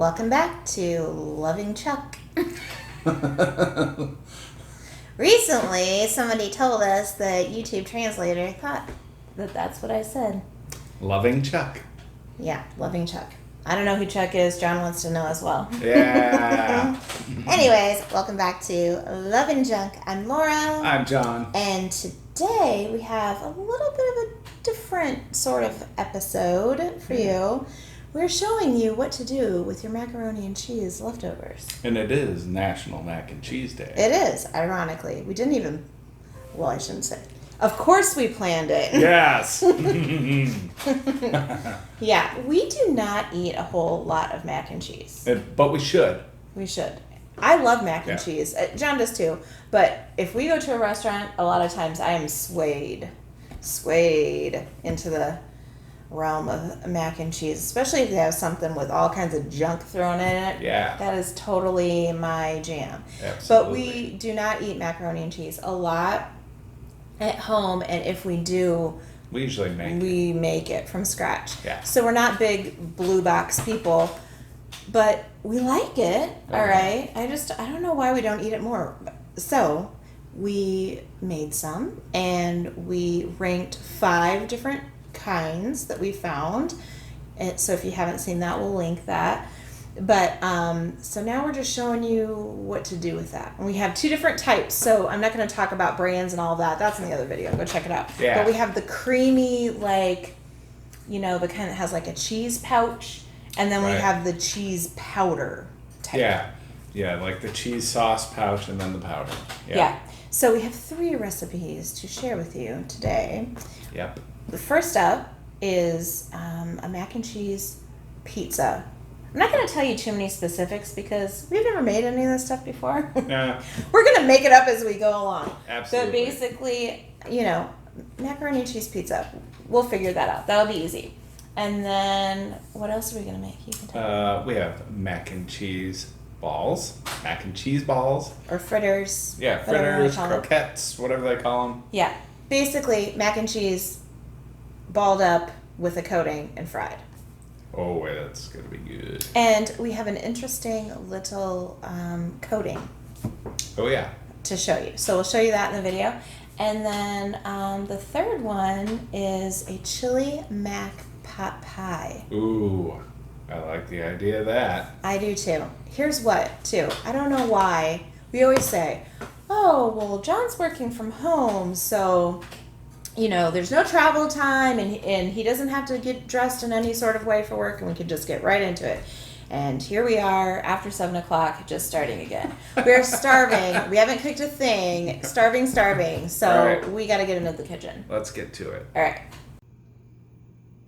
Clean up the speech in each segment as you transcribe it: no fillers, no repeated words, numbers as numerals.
Welcome back to Loving Chuck. Recently, somebody told us that YouTube translator thought that that's what I said. Loving Chuck. Yeah, Loving Chuck. I don't know who Chuck is. John wants to know as well. Yeah. Anyways, welcome back to Loving Junk. I'm Laura. I'm John. And today we have a little bit of a different sort of episode for you. We're showing you what to do with your macaroni and cheese leftovers. And it is National Mac and Cheese Day. It is, ironically. We didn't even, well, I shouldn't say. Of course we planned it. Yes. Yeah, we do not eat a whole lot of mac and cheese. But we should. We should. I love mac and cheese. John does too. But if we go to a restaurant, a lot of times I am swayed into the realm of mac and cheese, especially if they have something with all kinds of junk thrown in it. Yeah. That is totally my jam. Absolutely. But we do not eat macaroni and cheese a lot at home, and if we do, we usually make it from scratch. Yeah. So we're not big blue box people, but we like it. All right. I don't know why we don't eat it more. So we made some, and we ranked 5 different kinds that we found. And so if you haven't seen that, we'll link that. But so now we're just showing you what to do with that. And we have 2 different types. So I'm not going to talk about brands and all that. That's in the other video. Go check it out. Yeah. But we have the creamy, like, the kind that has like a cheese pouch. And then we have the cheese powder type. Yeah. Yeah, like the cheese sauce pouch and then the powder. Yeah. So we have 3 recipes to share with you today. Yep. The first up is a mac and cheese pizza. I'm not going to tell you too many specifics because we've never made any of this stuff before. Yeah. We're going to make it up as we go along. Absolutely. So basically, macaroni and cheese pizza. We'll figure that out. That'll be easy. And then what else are we going to make? You can tell me. We have mac and cheese balls. Mac and cheese balls. Or fritters. Yeah, fritters, croquettes, whatever they call them. Yeah. Basically, mac and cheese balled up with a coating and fried. Oh, that's going to be good. And we have an interesting little coating. Oh, yeah. To show you. So we'll show you that in the video. And then the third one is a chili mac pot pie. Ooh, I like the idea of that. I do too. Here's what, too. I don't know why. We always say, oh, well, John's working from home, so there's no travel time, and he doesn't have to get dressed in any sort of way for work, and we can just get right into it. And here we are, after 7 o'clock, just starting again. We're starving. We haven't cooked a thing. Starving. So we got to get into the kitchen. Let's get to it.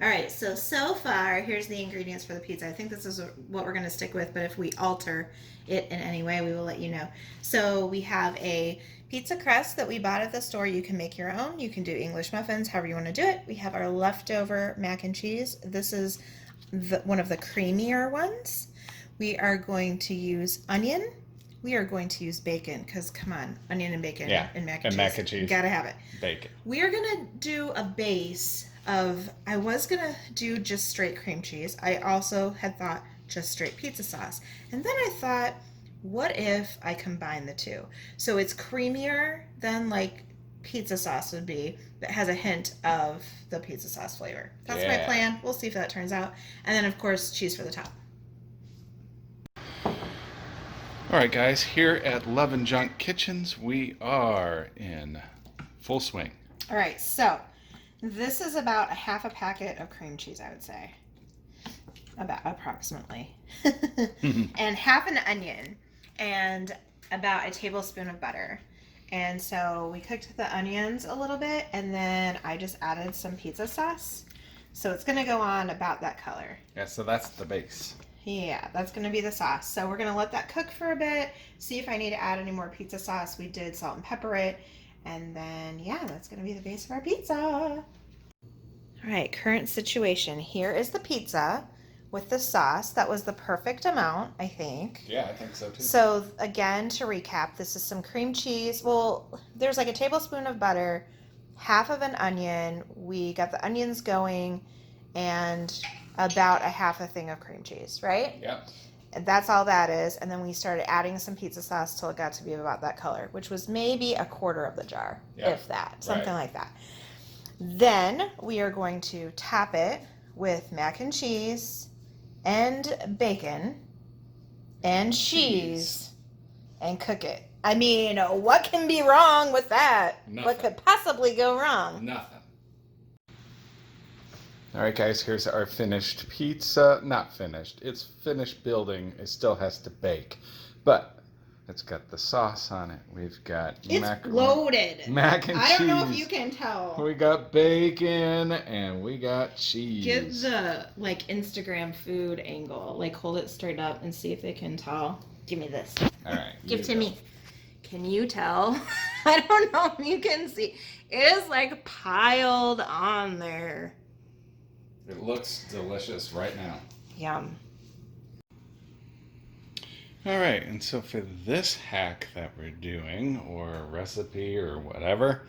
All right, so far, here's the ingredients for the pizza. I think this is what we're going to stick with, but if we alter it in any way, we will let you know. So we have a pizza crust that we bought at the store. You can make your own. You can do English muffins, however you want to do it. We have our leftover mac and cheese. This is one of the creamier ones. We are going to use onion. We are going to use bacon, because come on, onion and bacon and mac and cheese. Mac and cheese. Gotta have it. Bacon. We are going to do a base of, I was going to do just straight cream cheese. I also had thought just straight pizza sauce. And then I thought, what if I combine the 2? So it's creamier than like pizza sauce would be, that has a hint of the pizza sauce flavor. That's my plan. We'll see if that turns out. And then, of course, cheese for the top. All right, guys, here at Love and Junk Kitchens, we are in full swing. All right, so this is about a half a packet of cream cheese, I would say. About approximately. And half an onion and about a tablespoon of butter. And so we cooked the onions a little bit, and then I just added some pizza sauce. So it's going to go on about that color. Yeah, so that's the base. Yeah, that's going to be the sauce. So we're going to let that cook for a bit, see if I need to add any more pizza sauce. We did salt and pepper it. And then, that's going to be the base of our pizza. All right, current situation. Here is the pizza with the sauce. That was the perfect amount, I think. Yeah, I think so too. So again, to recap, this is some cream cheese. Well, there's like a tablespoon of butter, half of an onion. We got the onions going, and about a half a thing of cream cheese, right? Yep. And that's all that is. And then we started adding some pizza sauce till it got to be about that color, which was maybe a quarter of the jar, if that, something like that. Then we are going to top it with mac and cheese and bacon and cheese and cook it. I mean, what can be wrong with that? Nothing. What could possibly go wrong? Nothing. All right, guys, here's our finished pizza. Not finished. It's finished building. It still has to bake. But it's got the sauce on it. We've got loaded. Mac and cheese. I don't know if you can tell. We got bacon and we got cheese. Give the, like, Instagram food angle. Like, hold it straight up and see if they can tell. Give me this. All right. Give it to me. Can you tell? I don't know if you can see. It is, like, piled on there. It looks delicious right now. Yum. All right, and so for this hack that we're doing, or recipe, or whatever,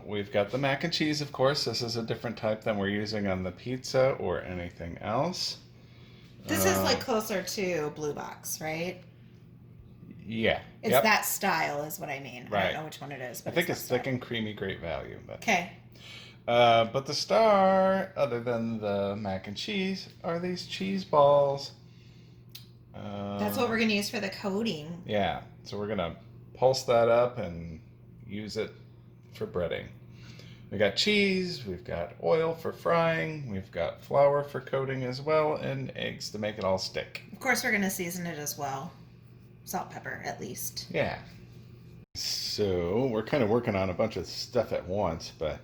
we've got the mac and cheese, of course. This is a different type than we're using on the pizza or anything else. This is, like, closer to Blue Box, right? Yeah. It's that style is what I mean. Right. I don't know which one it is. But I think it's thick and creamy, great value. Okay. But the star, other than the mac and cheese, are these cheese balls. That's what we're going to use for the coating. Yeah, so we're going to pulse that up and use it for breading. We got cheese, we've got oil for frying, we've got flour for coating as well, and eggs to make it all stick. Of course, we're going to season it as well. Salt, pepper, at least. Yeah. So we're kind of working on a bunch of stuff at once, but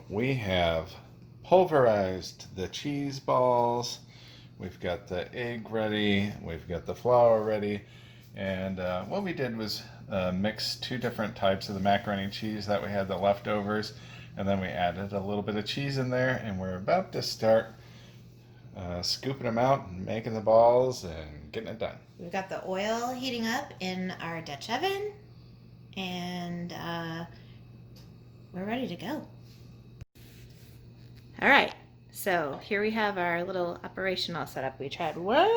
we have pulverized the cheese balls. We've got the egg ready. We've got the flour ready. And what we did was mix two different types of the macaroni cheese that we had, the leftovers. And then we added a little bit of cheese in there. And we're about to start scooping them out and making the balls and getting it done. We've got the oil heating up in our Dutch oven. And we're ready to go. All right. So here we have our little operation all set up. We tried one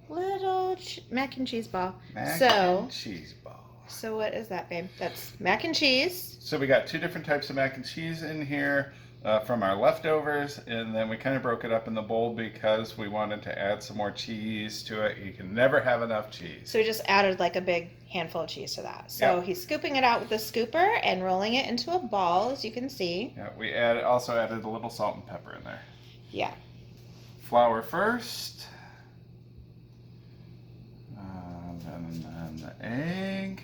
little mac and cheese ball. Mac and cheese ball. So what is that, babe? That's mac and cheese. So we got two different types of mac and cheese in here from our leftovers, and then we kind of broke it up in the bowl because we wanted to add some more cheese to it. You can never have enough cheese. So we just added like a big handful of cheese to that. So he's scooping it out with the scooper and rolling it into a ball, as you can see. Yeah, we also added a little salt and pepper in there. Yeah. Flour first, then the egg.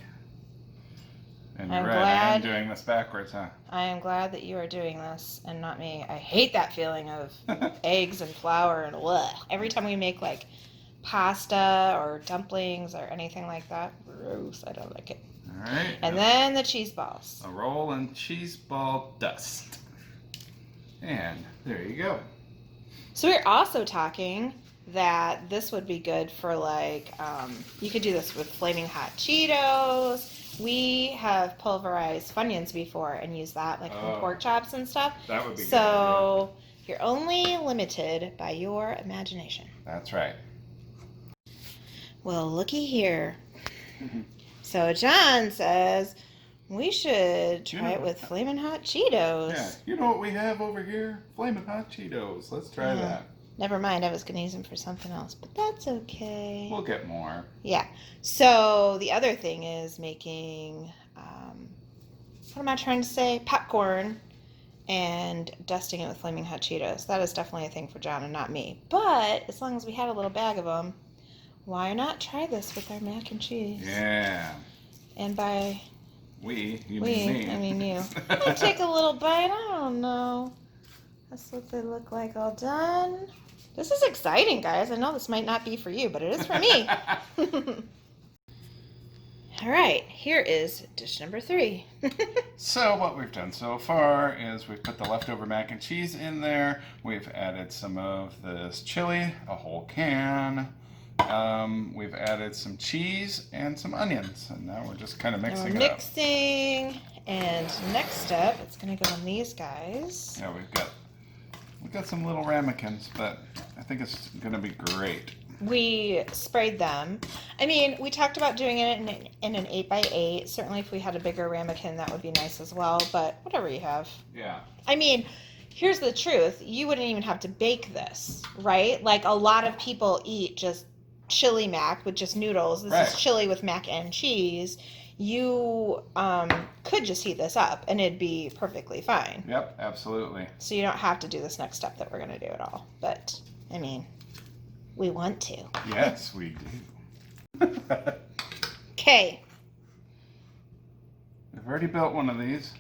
And you're right, I'm doing this backwards, huh? I am glad that you are doing this and not me. I hate that feeling of eggs and flour and bleh. Every time we make like pasta or dumplings or anything like that, gross. I don't like it. All right. And then the cheese balls. A roll and cheese ball dust. And there you go. So we're also talking that this would be good for like, you could do this with flaming hot Cheetos. We have pulverized Funyuns before and used that like from pork chops and stuff. That would be good. So you're only limited by your imagination. That's right. Well, looky here. So John says we should try it with flaming hot Cheetos. Yeah, you know what we have over here? Flaming hot Cheetos. Let's try that. Never mind, I was going to use them for something else, but that's okay. We'll get more. Yeah. So the other thing is making, what am I trying to say? Popcorn and dusting it with flaming hot Cheetos. That is definitely a thing for John and not me. But as long as we had a little bag of them, why not try this with our mac and cheese? Yeah. And by you mean me. I mean you. I'll take a little bite. I don't know. That's what they look like all done. This is exciting, guys. I know this might not be for you, but it is for me. All right, here is dish number 3. So what we've done so far is we've put the leftover mac and cheese in there. We've added some of this chili, a whole can. We've added some cheese and some onions, and now we're just kind of mixing it up. And next step, it's going to go on these guys. Yeah, we've got We got some little ramekins, but I think it's going to be great. We sprayed them. I mean, we talked about doing it in an 8x8. Certainly, if we had a bigger ramekin, that would be nice as well. But whatever you have. Yeah. I mean, here's the truth. You wouldn't even have to bake this, right? Like a lot of people eat just chili mac with just noodles. This is chili with mac and cheese. You could just heat this up and it'd be perfectly fine. Yep, absolutely. So you don't have to do this next step that we're going to do at all. But, I mean, we want to. Yes, we do. Okay. We've already built one of these.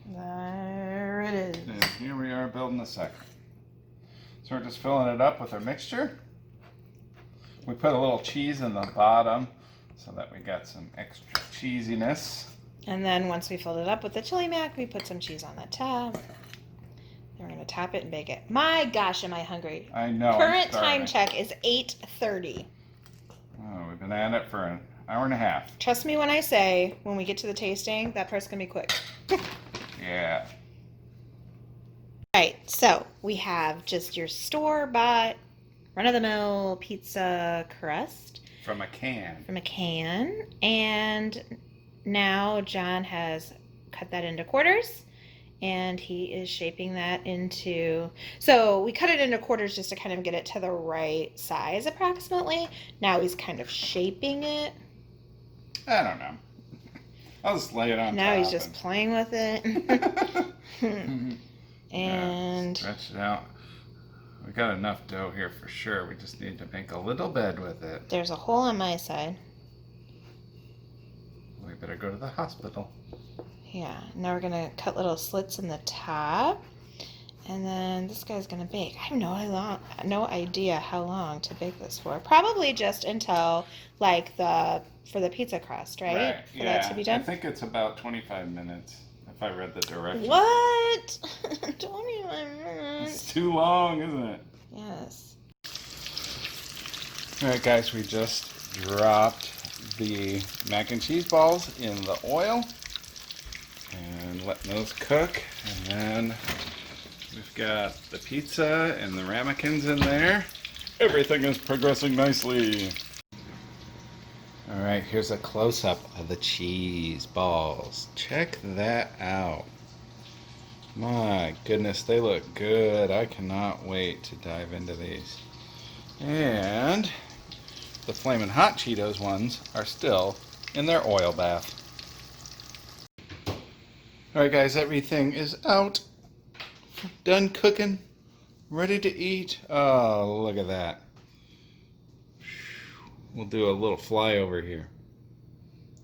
There it is. And here we are building the second. So we're just filling it up with our mixture. We put a little cheese in the bottom so that we got some extra cheesiness. And then once we filled it up with the chili mac, we put some cheese on the top. Then we're going to top it and bake it. My gosh, am I hungry. I know. Current time check is 8:30. Oh, we've been at it for an hour and a half. Trust me when I say, when we get to the tasting, that part's going to be quick. Yeah. Right, so we have just your store-bought, run-of-the-mill pizza crust. From a can. From a can. And now John has cut that into quarters. And he is shaping that into... So we cut it into quarters just to kind of get it to the right size approximately. Now he's kind of shaping it. I don't know. I'll just lay it on now top. He's just playing with it. And... Stretch it out. We got enough dough here for sure. We just need to make a little bed with it. There's a hole on my side. We better go to the hospital. Yeah, now we're gonna cut little slits in the top, and then this guy's gonna bake. I have no idea how long to bake this for. Probably just until like for the pizza crust, right? For that to be done. I think it's about 25 minutes if I read the directions. What? 25 minutes. It's too long, isn't it? Yes. All right, guys, we just dropped the mac and cheese balls in the oil. And letting those cook, and then we've got the pizza and the ramekins in there. Everything is progressing nicely. All right, here's a close-up of the cheese balls. Check that out. My goodness, they look good. I cannot wait to dive into these. And the Flamin' Hot Cheetos ones are still in their oil bath. Alright guys, everything is out, done cooking, ready to eat. Oh, look at that. We'll do a little flyover here.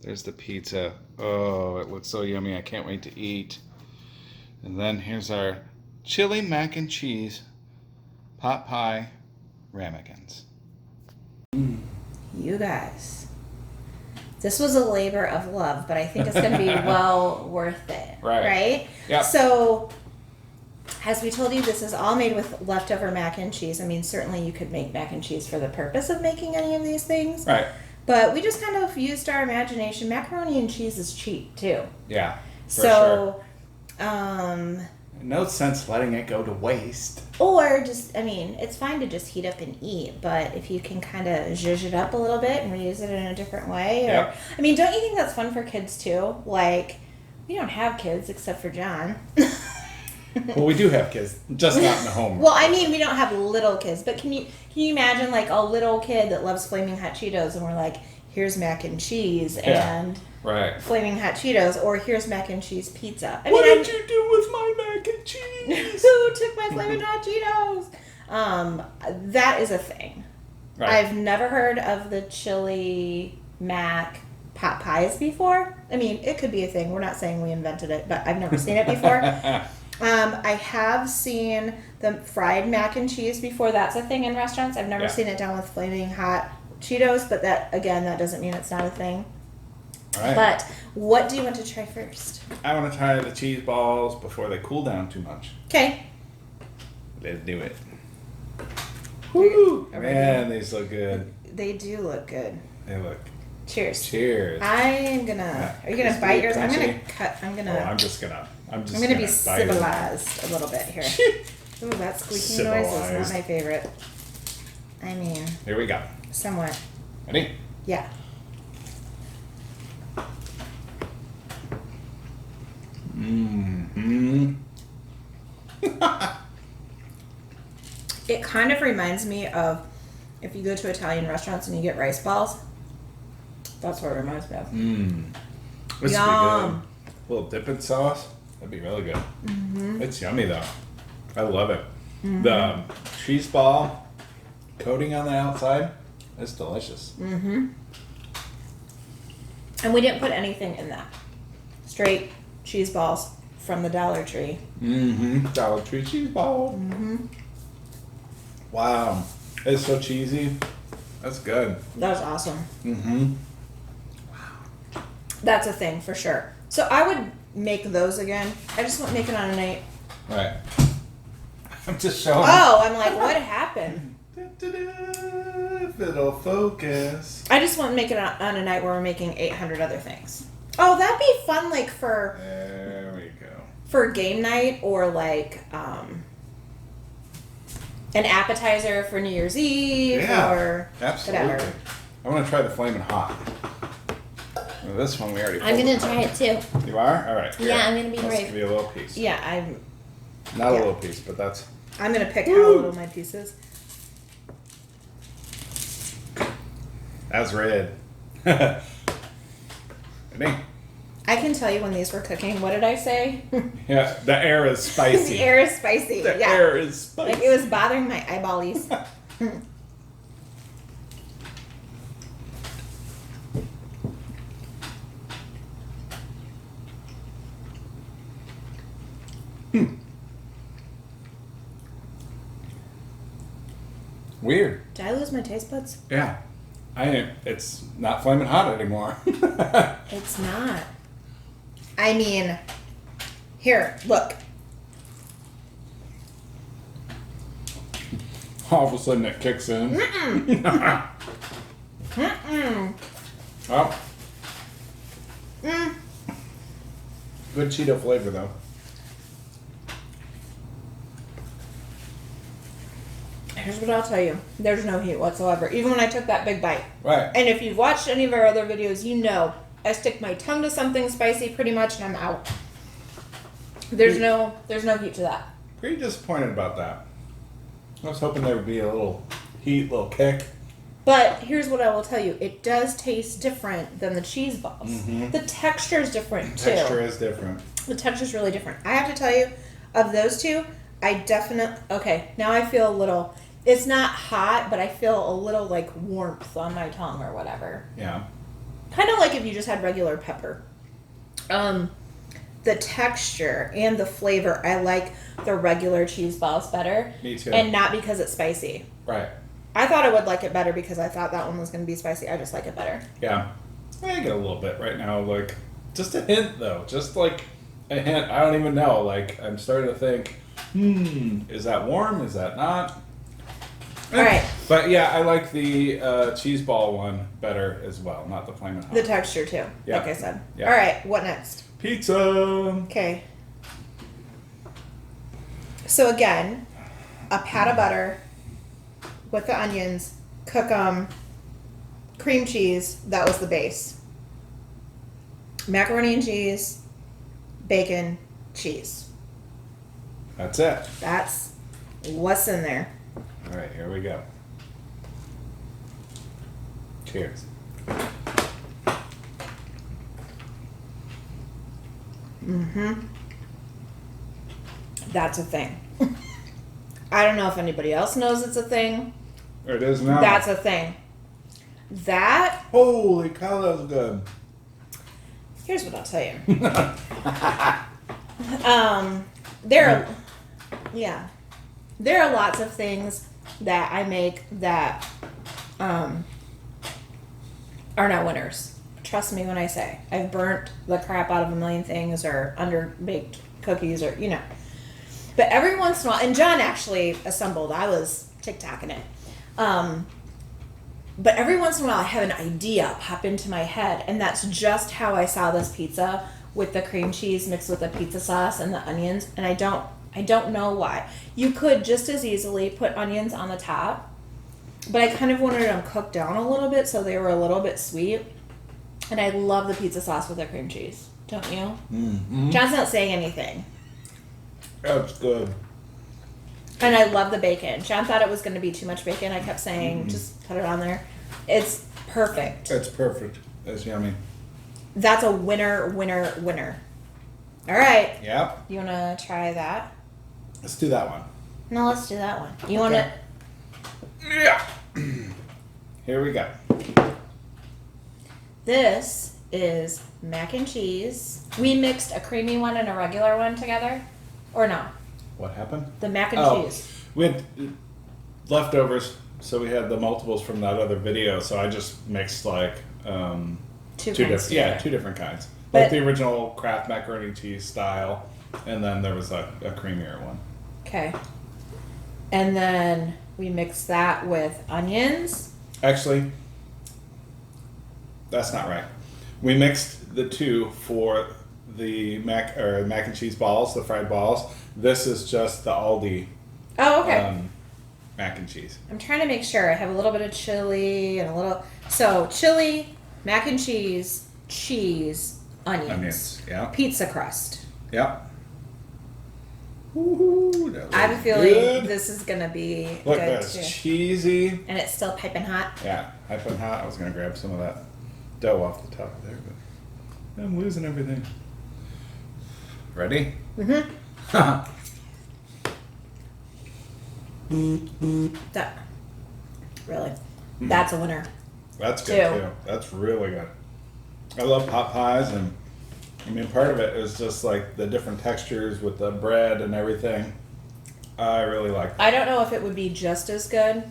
There's the pizza. Oh, it looks so yummy, I can't wait to eat. And then here's our chili mac and cheese pot pie ramekins. You guys. This was a labor of love, but I think it's going to be well worth it. Right? Yeah. So, as we told you, this is all made with leftover mac and cheese. I mean, certainly you could make mac and cheese for the purpose of making any of these things. Right. But we just kind of used our imagination. Macaroni and cheese is cheap, too. Yeah. So, no sense letting it go to waste. or just, I mean, it's fine to just heat up and eat, but if you can kind of zhuzh it up a little bit and reuse it in a different way. Or, Yep. I mean, don't you think that's fun for kids too? Like, we don't have kids except for John. Well, we do have kids, just not in the home. Well, I mean, we don't have little kids, but can you imagine like a little kid that loves Flaming Hot Cheetos and we're like, here's mac and cheese and Right. Flaming Hot Cheetos, or here's mac and cheese pizza. What did you do with my mac and cheese? Who took my Flaming Hot Cheetos? That is a thing. Right. I've never heard of the chili mac pot pies before. I mean, it could be a thing. We're not saying we invented it, but I've never seen it before. I have seen the fried mac and cheese before. That's a thing in restaurants. I've never seen it done with Flaming Hot Cheetos, but that doesn't mean it's not a thing. Right. But what do you want to try first? I want to try the cheese balls before they cool down too much. Okay. Let's do it. Woo! Man, these look good. They do look good. They look. Cheers. Cheers. I'm gonna. Are you gonna bite yours? I'm gonna crunchy. cut. I'm gonna. Oh, I'm just gonna be civilized a little bit here. Oh, that squeaking noise is not Civilized. my favorite. I mean, Here we go. somewhat. Ready? Yeah. Mm-hmm. It kind of reminds me of if you go to Italian restaurants and you get rice balls. That's what it reminds me of. This would be good. Yum. A little dipping sauce. That'd be really good. It's yummy though. I love it. The cheese ball coating on the outside. It's delicious. And we didn't put anything in that. Straight cheese balls from the Dollar Tree. Dollar Tree cheese ball. Wow. It's so cheesy. That's good. That was awesome. That's a thing for sure. So I would make those again. I just won't make it on a night. Right. I'm just showing. Oh, I'm like, what happened? If it'll focus. I just won't make it on a night where we're making 800 other things. Oh, that'd be fun, like for There we go. game night or like an appetizer for New Year's Eve or Absolutely. whatever. I want to try the flaming hot. Well, this one we already. I'm pulled gonna apart. try it too. You are? All right. Yeah, I'm gonna be Let's brave. give you a little piece. Yeah, Not a yeah. little piece, but that's. I'm gonna pick how Woo! little my piece is. That's red. Ready? I can tell you when these were cooking. What did I say? Yeah, the air is spicy. The air is spicy. The yeah. air is spicy. Like it was bothering my eyeballies. Weird. Did I lose my taste buds? Yeah. It's not flaming hot anymore. It's not. I mean, here, look. All of a sudden it kicks in. Oh, good Cheeto flavor though. Here's what I'll tell you. There's no heat whatsoever, even when I took that big bite. Right. And if you've watched any of our other videos, you know I stick my tongue to something spicy pretty much and I'm out. There's no heat to that. Pretty disappointed about that. I was hoping there would be a little heat, little kick. But here's what I will tell you. It does taste different than the cheese balls. The texture is different too. Texture is different. The texture is really different. I have to tell you, of those two, I definitely... Okay, now I feel a little... It's not hot, but I feel a little like warmth on my tongue or whatever. Yeah. Kind of like if you just had regular pepper. The texture and the flavor, I like the regular cheese balls better. Me too. And not because it's spicy. Right. I thought I would like it better because I thought that one was going to be spicy. I just like it better. Yeah. I get a little bit right now, like just a hint though. Just like a hint. I don't even know. Like I'm starting to think, is that warm? Is that not? All right. But yeah, I like the cheese ball one better as well, not the flaming hot. The texture too, Yeah. like I said. Yeah. All right, what next? Pizza. Okay. So again, a pat of butter with the onions, cook them, cream cheese, that was the base. Macaroni and cheese, bacon, cheese. That's it. That's what's in there. All right, here we go. Cheers. That's a thing. I don't know if anybody else knows it's a thing. There it is now. That's a thing. That, Holy cow, that was good. here's what I'll tell you. There are lots of things that I make that are not winners. Trust me when I say I've burnt the crap out of a million things or underbaked cookies or but every once in a while, and John actually assembled. I was TikToking it. But every once in a while, I have an idea pop into my head, and that's just how I saw this pizza with the cream cheese mixed with the pizza sauce and the onions. And I don't I don't know why. You could just as easily put onions on the top, but I kind of wanted them cooked down a little bit so they were a little bit sweet. And I love the pizza sauce with the cream cheese. Don't you? Mm-hmm. John's not saying anything. That's good. And I love the bacon. John thought it was going to be too much bacon. I kept saying, just put it on there. It's perfect. It's perfect. It's yummy. That's a winner, winner, winner. All right. Yep. You want to try that? Let's do that one. No, let's do that one. You want to... Yeah. Here we go. This is mac and cheese. We mixed a creamy one and a regular one together. Or no? What happened? The mac and cheese. We had leftovers, so we had the multiples from that other video. So I just mixed like two different kinds. Like the original Kraft macaroni cheese style, and then there was a creamier one. Okay. And then we mixed that with onions. Actually, that's not right. We mixed the two for the mac and cheese balls, the fried balls. This is just the Aldi. Oh, okay. Mac and cheese. I'm trying to make sure. I have a little bit of chili and a little... So, chili, mac and cheese, onions. Yeah. Pizza crust. Yep. Ooh, I have a feeling this is going to be Look, good that's too. cheesy. And it's still piping hot. Yeah, piping hot. I was going to grab some of that dough off the top of there, but I'm losing everything. Ready? Mm-hmm. That, really, that's a winner. That's good too. That's really good. I love pot pies, and I mean, part of it is just like the different textures with the bread and everything. I really like that. I don't know if it would be just as good,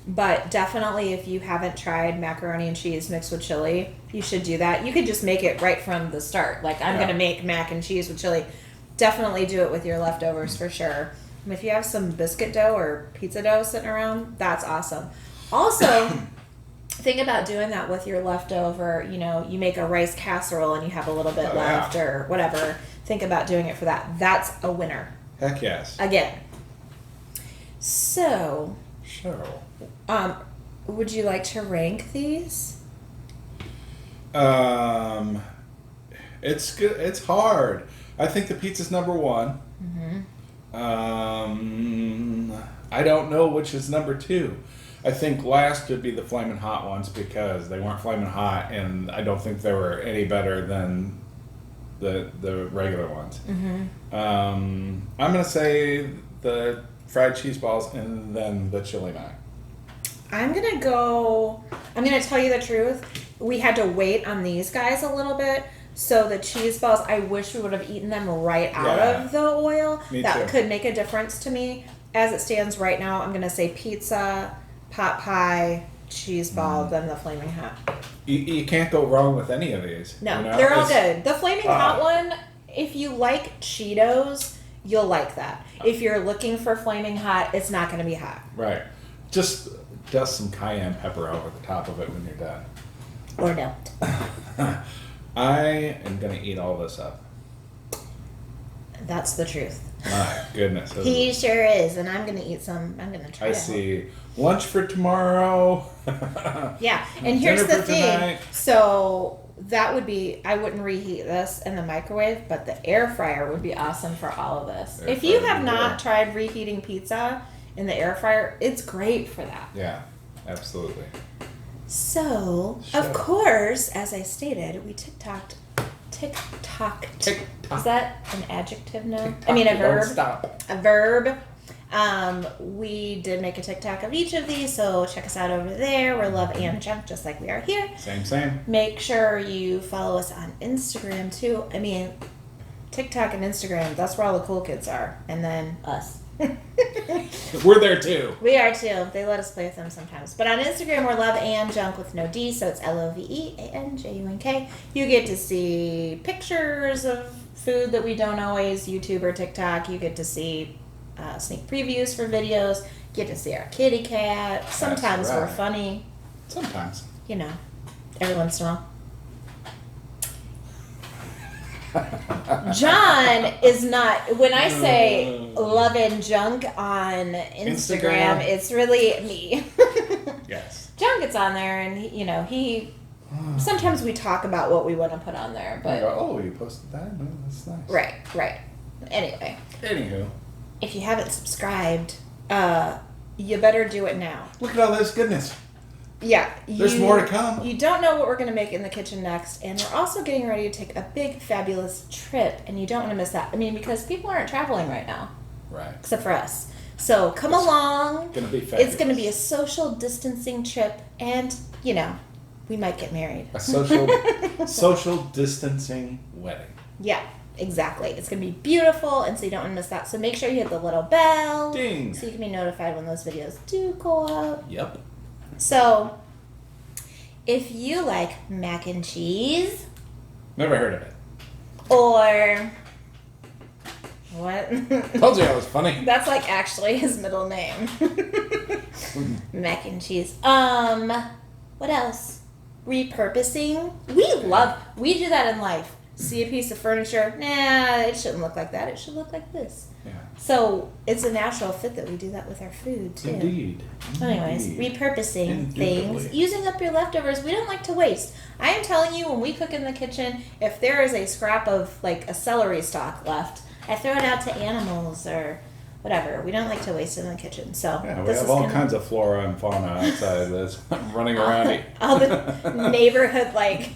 but definitely if you haven't tried macaroni and cheese mixed with chili, you should do that. You could just make it right from the start. Like, I'm going to make mac and cheese with chili. Definitely do it with your leftovers for sure. And if you have some biscuit dough or pizza dough sitting around, that's awesome. Also, think about doing that with your leftover. You know, you make a rice casserole and you have a little bit left or whatever. Think about doing it for that. That's a winner. Heck yes. Again. So, Sure. would you like to rank these? It's good. It's hard. I think the pizza's number one. I don't know which is number two. I think last would be the flaming hot ones because they weren't flaming hot, and I don't think they were any better than the regular ones. I'm gonna say the fried cheese balls and then the chili mac. I'm gonna tell you the truth. We had to wait on these guys a little bit. So the cheese balls, I wish we would have eaten them right out of the oil. That could make a difference to me. As it stands right now, I'm gonna say pizza, pot pie, cheese ball, then the flaming hot. You can't go wrong with any of these. No, you know? they're all good. The flaming hot one, if you like Cheetos, you'll like that. If you're looking for flaming hot, it's not gonna be hot. Right. Just dust some cayenne pepper over the top of it when you're done. Or don't. I am going to eat all this up. That's the truth. My goodness. He sure is, and I'm going to eat some. I'm going to try it. I see. Lunch for tomorrow. Yeah, and here's the thing. Tonight. So that would be, I wouldn't reheat this in the microwave, but the air fryer would be awesome for all of this. If you have not tried reheating pizza in the air fryer, it's great for that. Yeah, absolutely. So, of course, as I stated, we tick-tocked. Is that an adjective now? I mean, a verb. Don't stop. A verb. We did make a TikTok of each of these, so check us out over there. We're Love and Junk, just like we are here. Same. Make sure you follow us on Instagram, too. I mean, TikTok and Instagram, that's where all the cool kids are. And then us. We're there too. We are too. They let us play with them sometimes. But on Instagram, we're Love and Junk with no D, so it's LOVEANJUNK. You get to see pictures of food that we don't always YouTube or TikTok. You get to see sneak previews for videos. You get to see our kitty cat. Sometimes we're funny. Sometimes. You know, every once in a while. John is not. When I say loving junk on Instagram, it's really me. Yes. John gets on there, and he. Sometimes we talk about what we want to put on there, but oh, you posted that? Oh, that's nice. Right. Anyway. Anywho, if you haven't subscribed, you better do it now. look at all this goodness. Yeah. There's more to come. You don't know what we're going to make in the kitchen next, and we're also getting ready to take a big, fabulous trip, and you don't want to miss that. I mean, because people aren't traveling right now. Right. Except for us. So come along. It's going to be fabulous. It's going to be a social distancing trip, and, we might get married. A social distancing wedding. Yeah. Exactly. It's going to be beautiful, and so you don't want to miss that. So make sure you hit the little bell. Ding. So you can be notified when those videos do go up. Yep. So, if you like mac and cheese. Never heard of it. Or. What? Told you I was funny. That's like actually his middle name. Mac and cheese. What else? Repurposing. We do that in life. See a piece of furniture, nah, it shouldn't look like that. It should look like this. Yeah. So it's a natural fit that we do that with our food too. Indeed. Anyways, repurposing Indubitably. things, using up your leftovers. We don't like to waste. I am telling you, when we cook in the kitchen, if there is a scrap of like a celery stalk left, I throw it out to animals or whatever. We don't like to waste it in the kitchen. So Yeah, we have all kinds of flora and fauna outside that's running around. All the neighborhood like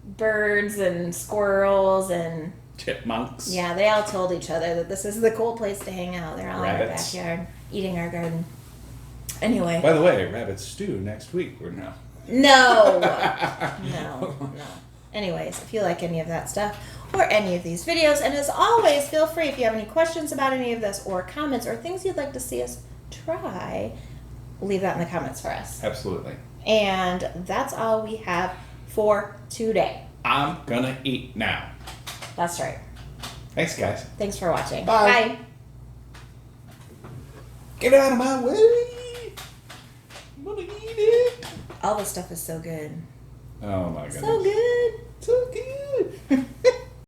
birds and squirrels and chipmunks. Yeah, they all told each other that this is the cool place to hang out. They're all Rabbits. in our backyard eating our garden. Anyway. By the way, rabbit stew next week or no? No. Anyways, if you like any of that stuff or any of these videos, and as always, feel free if you have any questions about any of this or comments or things you'd like to see us try, leave that in the comments for us. Absolutely. And that's all we have for today. I'm gonna eat now. That's right. Thanks, guys. Thanks for watching. Bye. Bye. Get out of my way. I'm gonna eat it. All this stuff is so good. Oh my goodness. So good. So good.